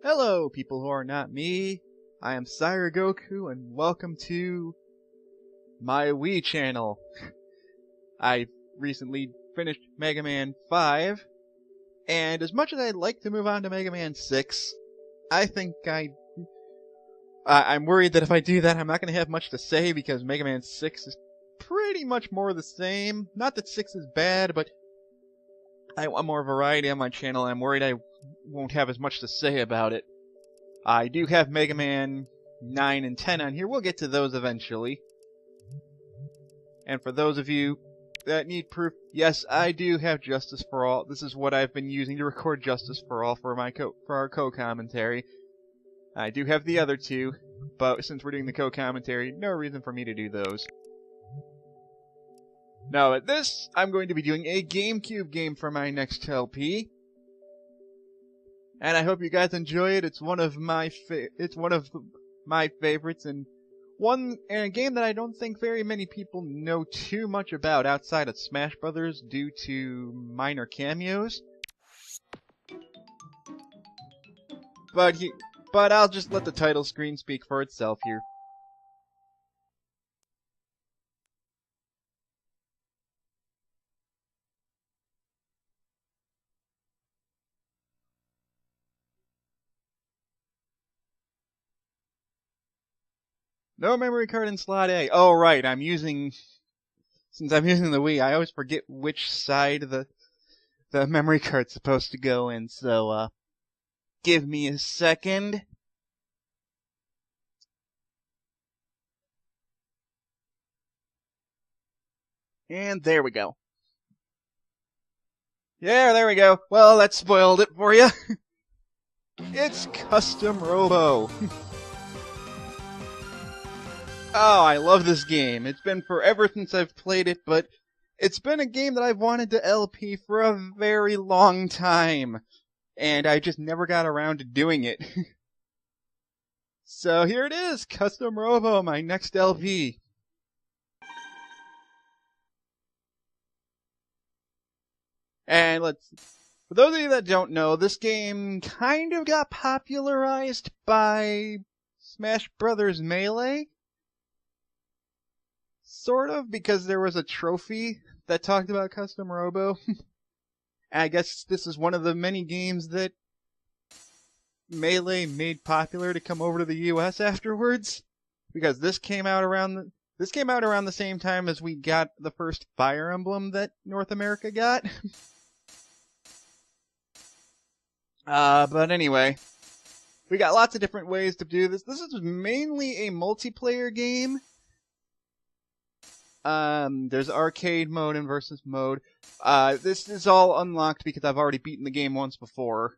Hello, people who are not me. I am Sire Goku, and welcome to my Wii channel. I recently finished Mega Man 5, and as much as I'd like to move on to Mega Man 6, I think I'm worried that if I do that, I'm not going to have much to say because Mega Man 6 is pretty much more the same. Not that 6 is bad, but I want more variety on my channel, and I'm worried I won't have as much to say about it. I do have Mega Man 9 and 10 on here. We'll get to those eventually. And for those of you that need proof, yes, I do have Justice for All. This is what I've been using to record Justice for All for our co-commentary. I do have the other two, but since we're doing the co-commentary, no reason for me to do those. Now at this, I'm going to be doing a GameCube game for my next LP. And I hope you guys enjoy it. It's one of my favorites, and a game that I don't think very many people know too much about outside of Smash Brothers due to minor cameos. But I'll just let the title screen speak for itself here. No memory card in slot A. Oh right, since I'm using the Wii, I always forget which side the memory card's supposed to go in, so give me a second. And there we go. Yeah, there we go. Well, that spoiled it for you. It's Custom Robo. Oh, I love this game. It's been forever since I've played it, but it's been a game that I've wanted to LP for a very long time, and I just never got around to doing it. So here it is, Custom Robo, my next LP. And for those of you that don't know, this game kind of got popularized by Smash Brothers Melee. Sort of, because there was a trophy that talked about Custom Robo. I guess this is one of the many games that Melee made popular to come over to the US afterwards. Because this came out around the same time as we got the first Fire Emblem that North America got. But anyway, we got lots of different ways to do this. This is mainly a multiplayer game. There's arcade mode and versus mode. This is all unlocked because I've already beaten the game once before.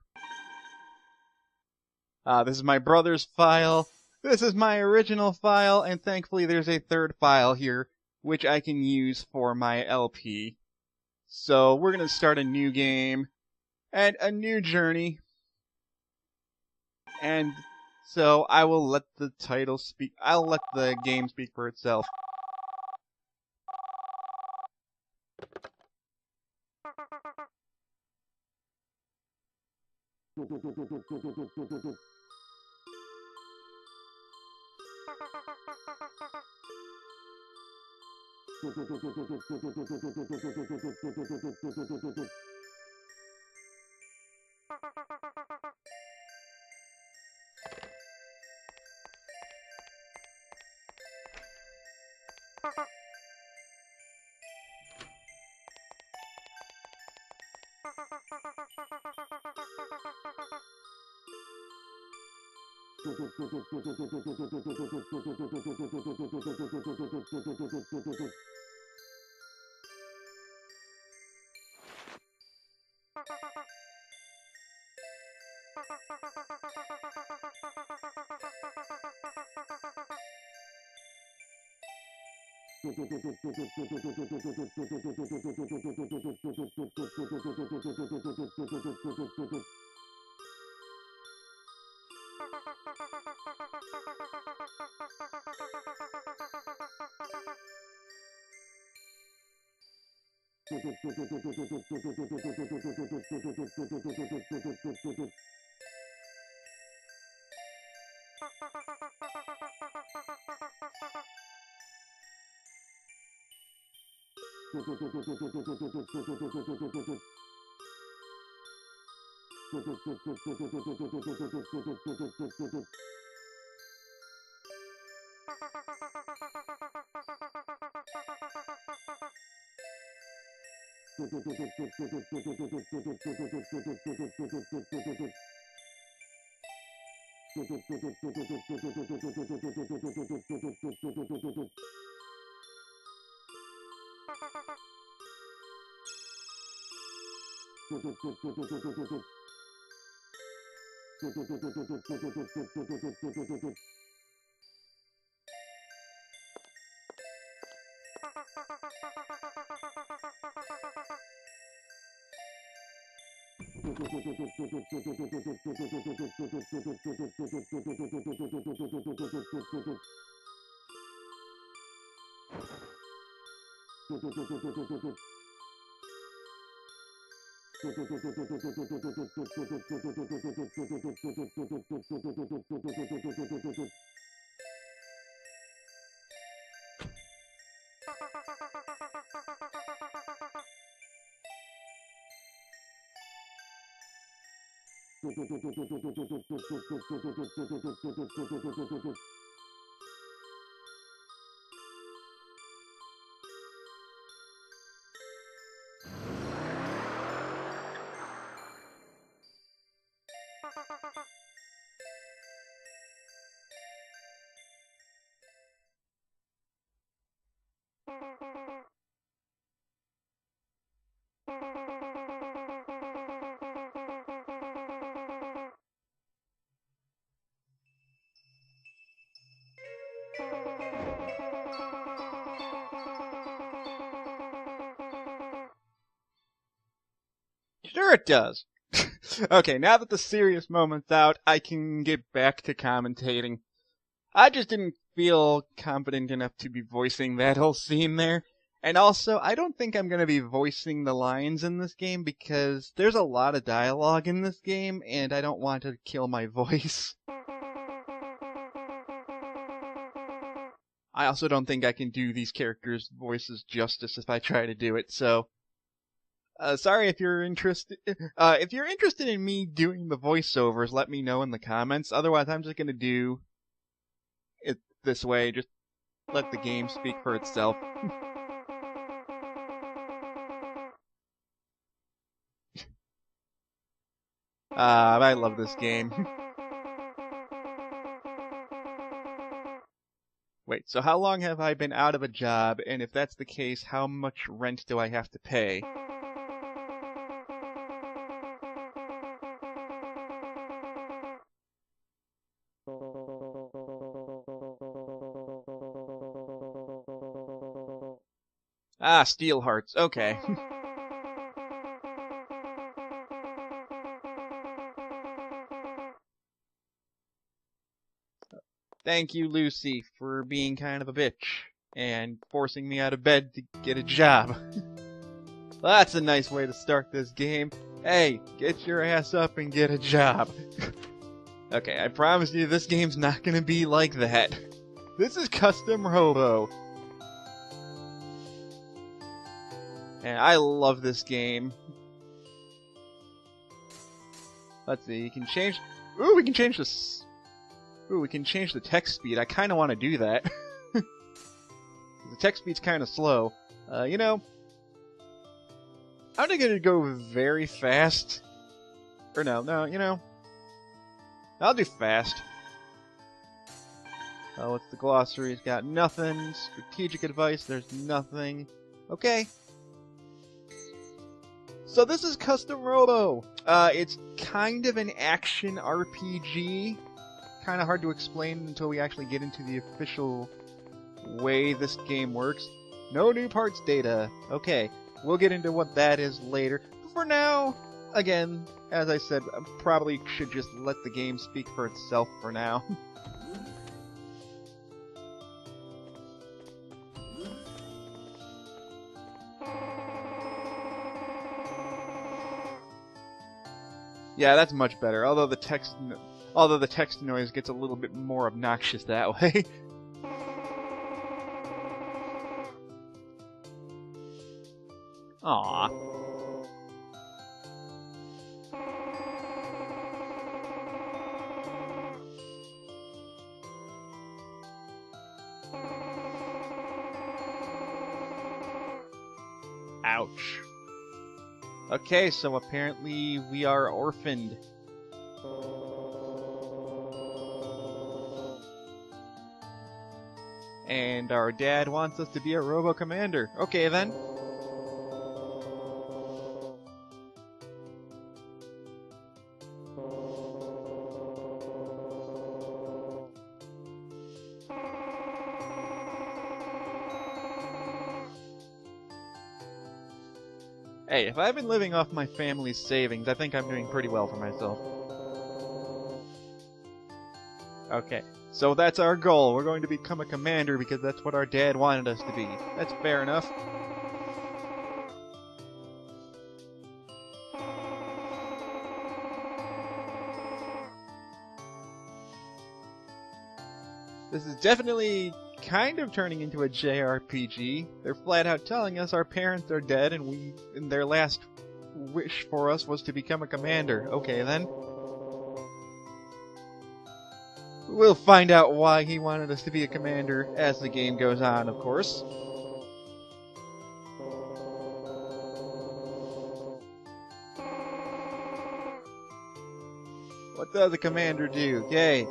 This is my brother's file. This is my original file, and thankfully there's a third file here, which I can use for my LP. So we're gonna start a new game, and a new journey. And so I will let the title speak. I'll let the game speak for itself. Sure it does. Okay, now that the serious moment's out, I can get back to commentating. I just didn't feel confident enough to be voicing that whole scene there. And also, I don't think I'm going to be voicing the lines in this game because there's a lot of dialogue in this game, and I don't want to kill my voice. I also don't think I can do these characters' voices justice if I try to do it, so... sorry if you're interested. If you're interested in me doing the voiceovers, let me know in the comments. Otherwise, I'm just gonna do it this way. Just let the game speak for itself. I love this game. Wait, so how long have I been out of a job? And if that's the case, how much rent do I have to pay? Ah, steel hearts. Okay. Thank you, Lucy, for being kind of a bitch and forcing me out of bed to get a job. Well, that's a nice way to start this game. Hey, get your ass up and get a job. Okay, I promise you this game's not gonna be like that. This is Custom Robo. And I love this game. Let's see, you can change... Ooh, we can change this... Ooh, we can change the text speed. I kind of want to do that. The text speed's kind of slow. You know... I'm not gonna go very fast. Or no, you know... I'll do fast. Oh, what's the glossary? It's got nothing. Strategic advice, there's nothing. Okay. So this is Custom Robo. It's kind of an action RPG. Kind of hard to explain until we actually get into the official way this game works. No new parts data. Okay, we'll get into what that is later. But for now, again, as I said, I probably should just let the game speak for itself for now. Yeah, that's much better, although the text Although the text noise gets a little bit more obnoxious that way. Aww. Ouch. Okay, so apparently we are orphaned. And our dad wants us to be a Robo Commander. Okay then. Hey, if I've been living off my family's savings, I think I'm doing pretty well for myself. Okay, so that's our goal. We're going to become a commander because that's what our dad wanted us to be. That's fair enough. This is definitely kind of turning into a JRPG. They're flat out telling us our parents are dead and their last wish for us was to become a commander. Okay then. We'll find out why he wanted us to be a commander as the game goes on, of course. What does a commander do? Yay!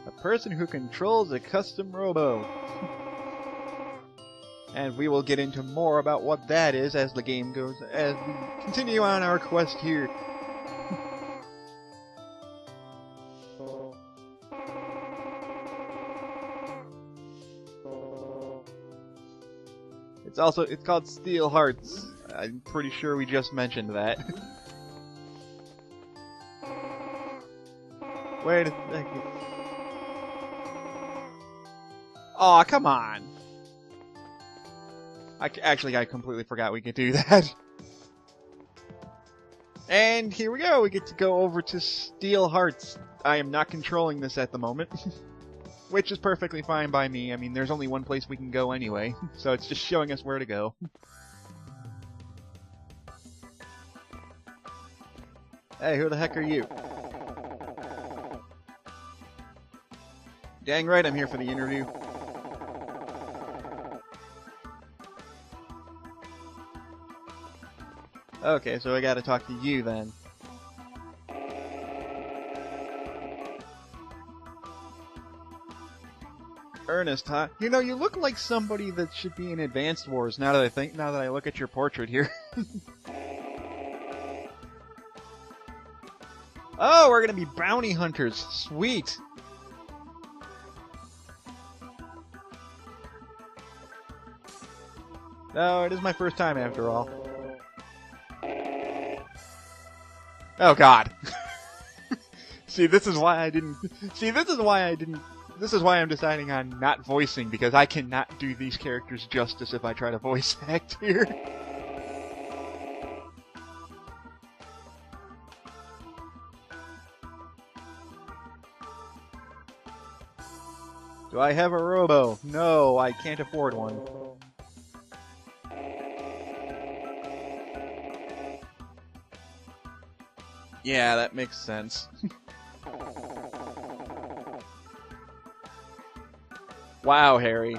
A person who controls a custom robo. And we will get into more about what that is as the game goes, as we continue on our quest here. It's called Steel Hearts. I'm pretty sure we just mentioned that. Wait a second. Aw, come on! I completely forgot we could do that. And here we go, we get to go over to Steel Hearts. I am not controlling this at the moment. Which is perfectly fine by me. I mean, there's only one place we can go anyway. So it's just showing us where to go. Hey, who the heck are you? Dang right, I'm here for the interview. Okay, so I gotta talk to you then. Ernest, huh? You know, you look like somebody that should be in Advanced Wars now that I look at your portrait here. Oh, we're gonna be bounty hunters. Sweet. No, it is my first time after all. Oh god. See, this is why I'm deciding on not voicing, because I cannot do these characters justice if I try to voice act here. Do I have a Robo? No, I can't afford one. Yeah, that makes sense. Wow, Harry.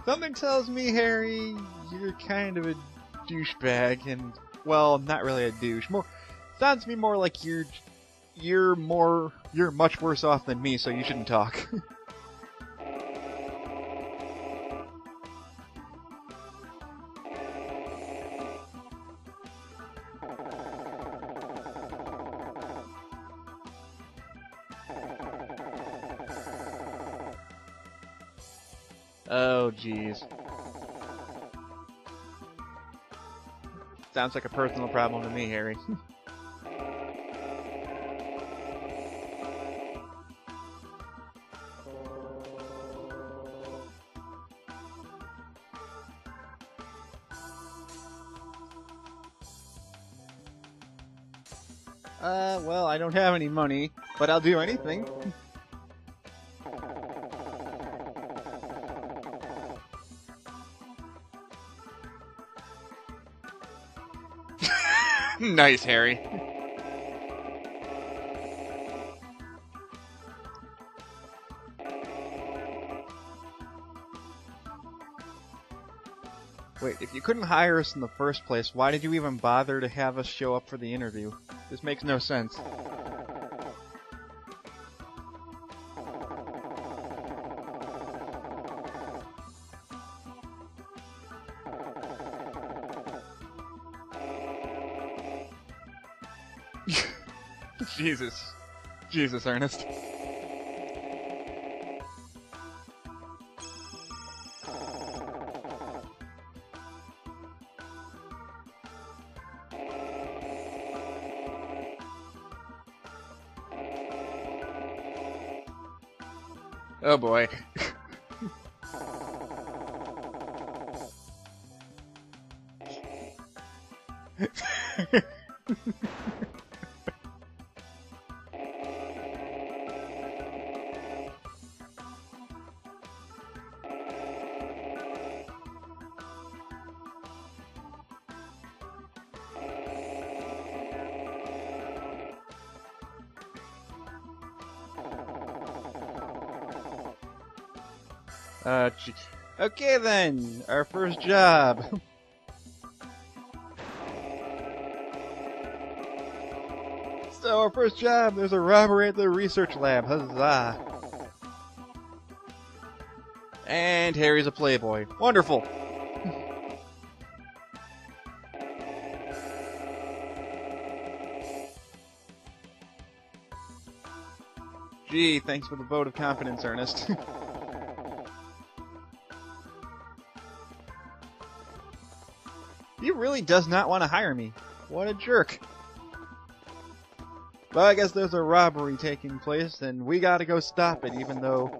Something tells me, Harry, you're kind of a douchebag, and, well, not really a douche. Sounds to me more like you're much worse off than me, so you shouldn't talk. Oh, jeez. Sounds like a personal problem to me, Harry. Well, I don't have any money, but I'll do anything. Nice, Harry. Wait, if you couldn't hire us in the first place, why did you even bother to have us show up for the interview? This makes no sense. Jesus, Ernest. Oh boy. Okay then, our first job. So our first job, there's a robbery at the research lab, huzzah. And Harry's a playboy. Wonderful. Gee, thanks for the vote of confidence, Ernest. He really does not want to hire me. What a jerk. Well, I guess there's a robbery taking place, and we gotta go stop it, even though...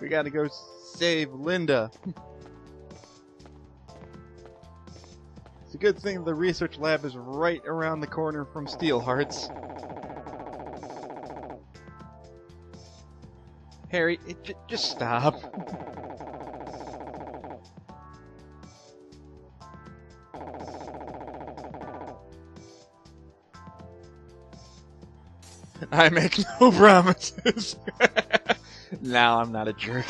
we gotta go save Linda. It's a good thing the research lab is right around the corner from Steelheart's. Harry, just stop. I make no promises. Now I'm not a jerk.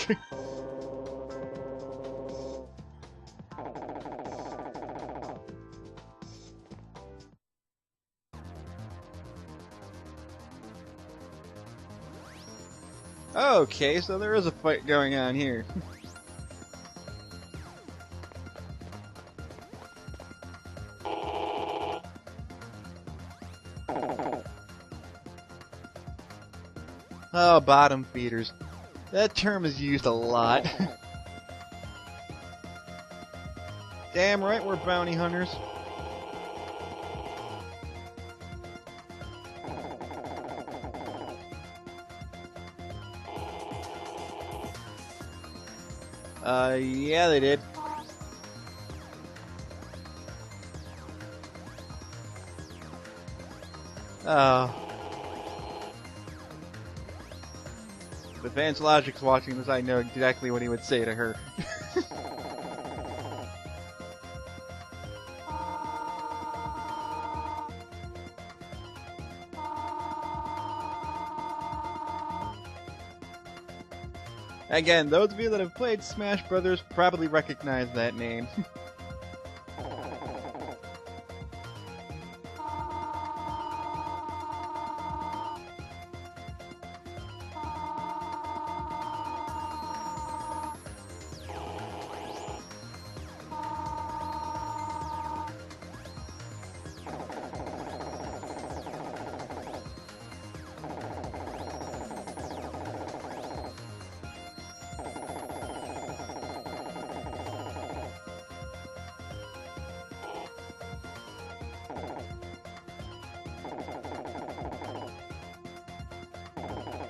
Okay, so there is a fight going on here. Oh, bottom feeders. That term is used a lot. Damn right we're bounty hunters. Yeah, they did. Oh. If Advanced Logic's watching this, I know exactly what he would say to her. Again, those of you that have played Smash Brothers probably recognize that name.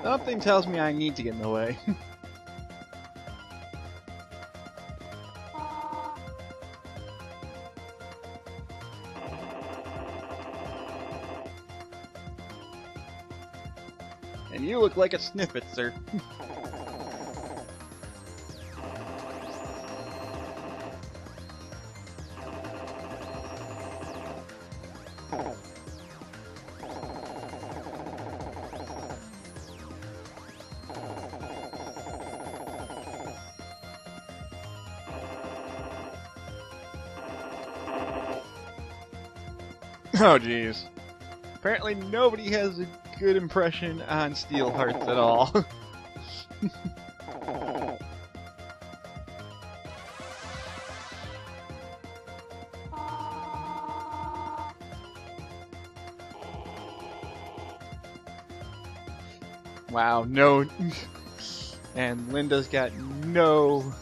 Something tells me I need to get in the way. And you look like a sniffet, sir. Oh, jeez. Apparently nobody has a good impression on Steel Hearts at all. Wow, no. And Linda's got no...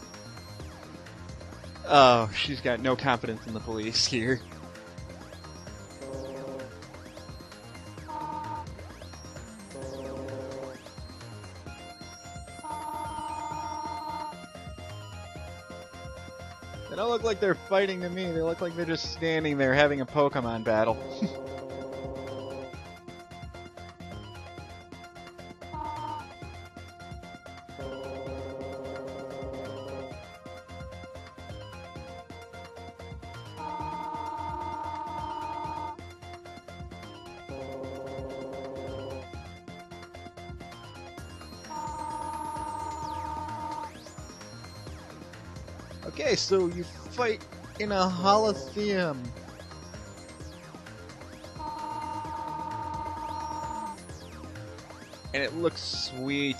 Oh, she's got no confidence in the police here. They don't look like they're fighting to me. They look like they're just standing there having a Pokemon battle. Okay, so you fight in a Coliseum. And it looks sweet.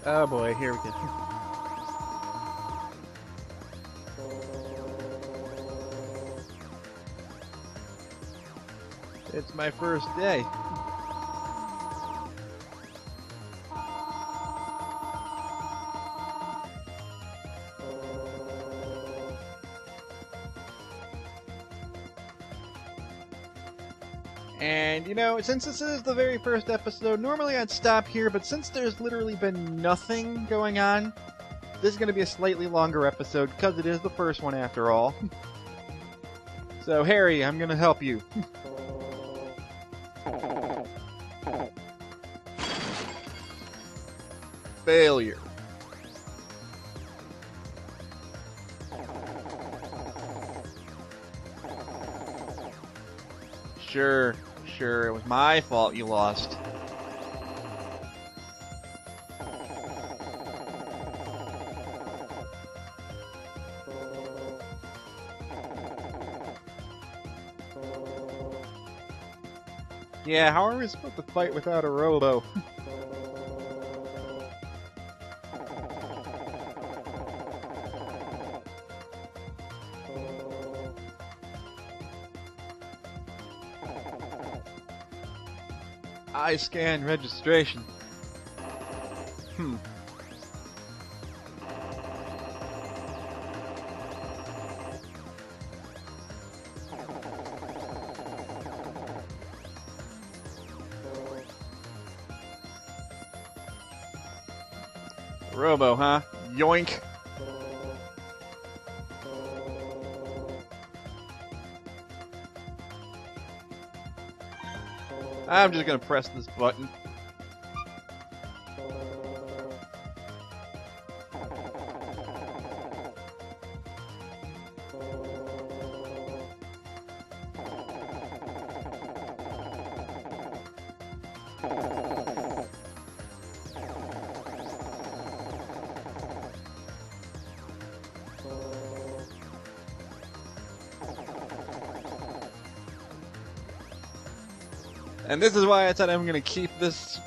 Oh boy, here we go. It's my first day. And, you know, since this is the very first episode, normally I'd stop here, but since there's literally been nothing going on, this is going to be a slightly longer episode, because it is the first one after all. So, Harry, I'm going to help you. Failure. Sure, it was my fault you lost. Yeah, how are we supposed to fight without a Robo? I scan registration. Robo, huh? Yoink. I'm just gonna press this button. And this is why I said I'm going to keep this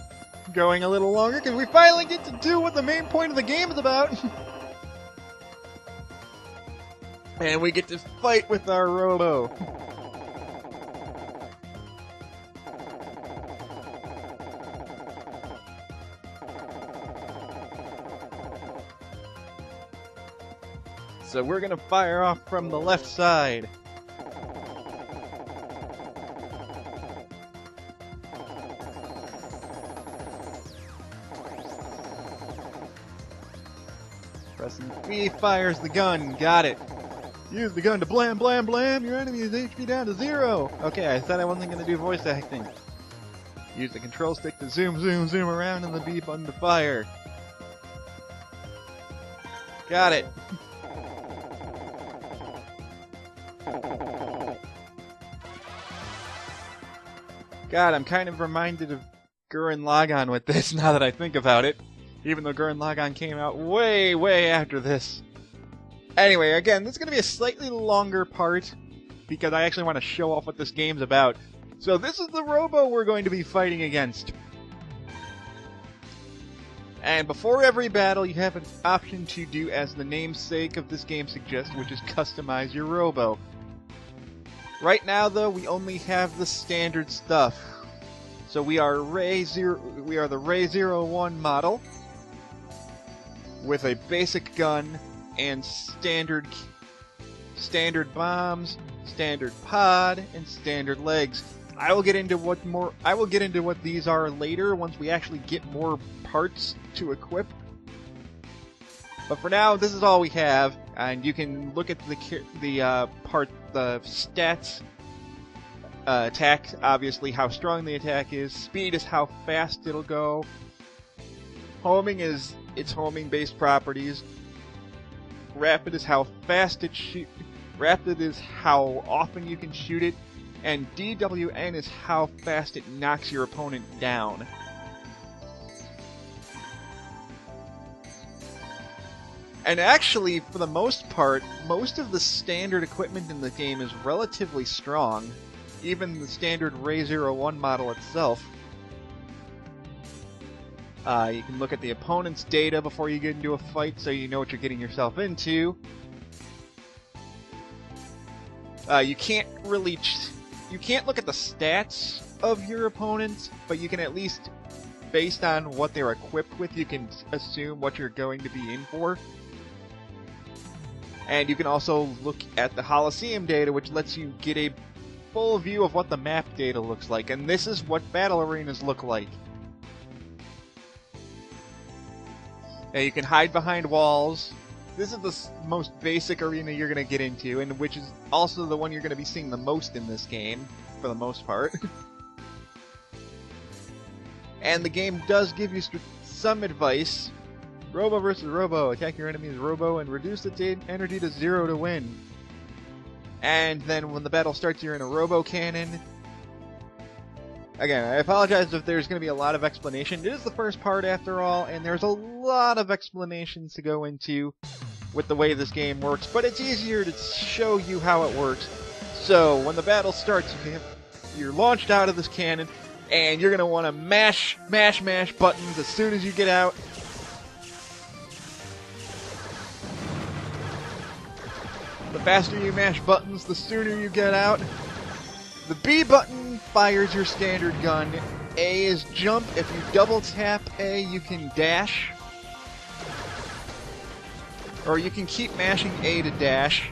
going a little longer, because we finally get to do what the main point of the game is about. And we get to fight with our Robo. So we're gonna fire off from the left side. Pressing B fires the gun. Got it. Use the gun to blam, blam, blam. Your enemy's HP down to 0. Okay, I said I wasn't going to do voice acting. Use the control stick to zoom, zoom, zoom around and the B button to fire. Got it. God, I'm kind of reminded of Gurren Lagann with this now that I think about it. Even though Gurren Lagann came out way, way after this. Anyway, again, this is going to be a slightly longer part, because I actually want to show off what this game's about. So this is the Robo we're going to be fighting against. And before every battle, you have an option to do as the namesake of this game suggests, which is customize your Robo. Right now, though, we only have the standard stuff. So we are the Ray 01 model, with a basic gun, and standard bombs, standard pod, and standard legs. I will get into what these are later once we actually get more parts to equip. But for now, this is all we have, and you can look at the stats. Attack, obviously, how strong the attack is. Speed is how fast it'll go. Homing is its homing-based properties. Rapid is how fast it shoots. Rapid is how often you can shoot it. And DWN is how fast it knocks your opponent down. And actually, for the most part, most of the standard equipment in the game is relatively strong. Even the standard Ray 01 model itself. You can look at the opponent's data before you get into a fight, so you know what you're getting yourself into. You can't look at the stats of your opponent, but you can at least, based on what they're equipped with, you can assume what you're going to be in for. And you can also look at the Holosseum data, which lets you get a full view of what the map data looks like, and this is what battle arenas look like. Now you can hide behind walls. This is the most basic arena you're going to get into, and which is also the one you're going to be seeing the most in this game, for the most part. And the game does give you some advice. Robo versus Robo. Attack your enemy's Robo and reduce its energy to 0 to win. And then when the battle starts, you're in a Robo cannon. Again, I apologize if there's going to be a lot of explanation. It is the first part, after all, and there's a lot of explanations to go into with the way this game works, but it's easier to show you how it works. So, when the battle starts, you're launched out of this cannon, and you're going to want to mash buttons as soon as you get out. The faster you mash buttons, the sooner you get out. The B button fires your standard gun. A is jump. If you double tap A, you can dash. Or you can keep mashing A to dash.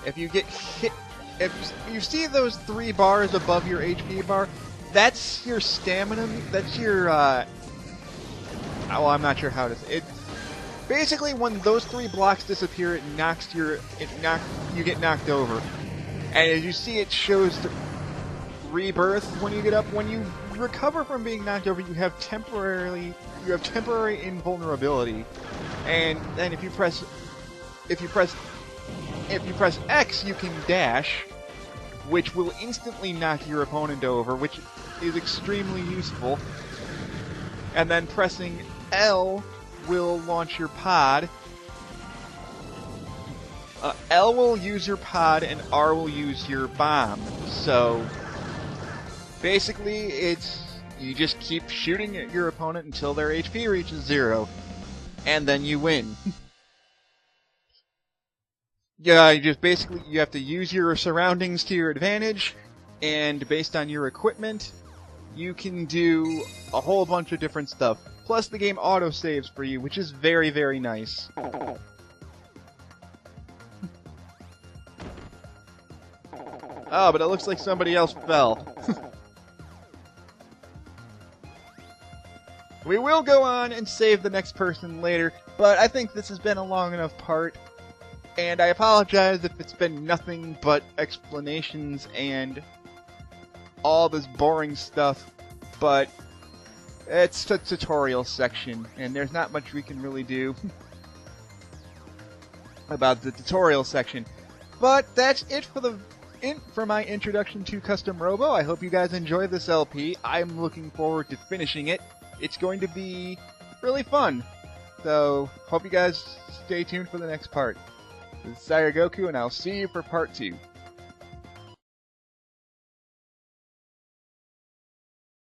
If you get hit... If you see those 3 bars above your HP bar, that's your stamina... That's your, well, I'm not sure how to say it. Basically, when those 3 blocks disappear, you get knocked over. And as you see, it shows the rebirth when you get up. When you recover from being knocked over, you have temporary invulnerability. And then if you press X, you can dash, which will instantly knock your opponent over, which is extremely useful. And then pressing L will launch your pod. L will use your pod, and R will use your bomb. So, basically, you just keep shooting at your opponent until their HP reaches 0. And then you win. Yeah, you have to use your surroundings to your advantage, and based on your equipment, you can do a whole bunch of different stuff. Plus, the game auto-saves for you, which is very, very nice. Oh, but it looks like somebody else fell. We will go on and save the next person later, but I think this has been a long enough part, and I apologize if it's been nothing but explanations and all this boring stuff, but it's the tutorial section, and there's not much we can really do about the tutorial section. But that's it for my introduction to Custom Robo. I hope you guys enjoy this LP. I'm looking forward to finishing it. It's going to be really fun. So, hope you guys stay tuned for the next part. This is Sire Goku, and I'll see you for part 2.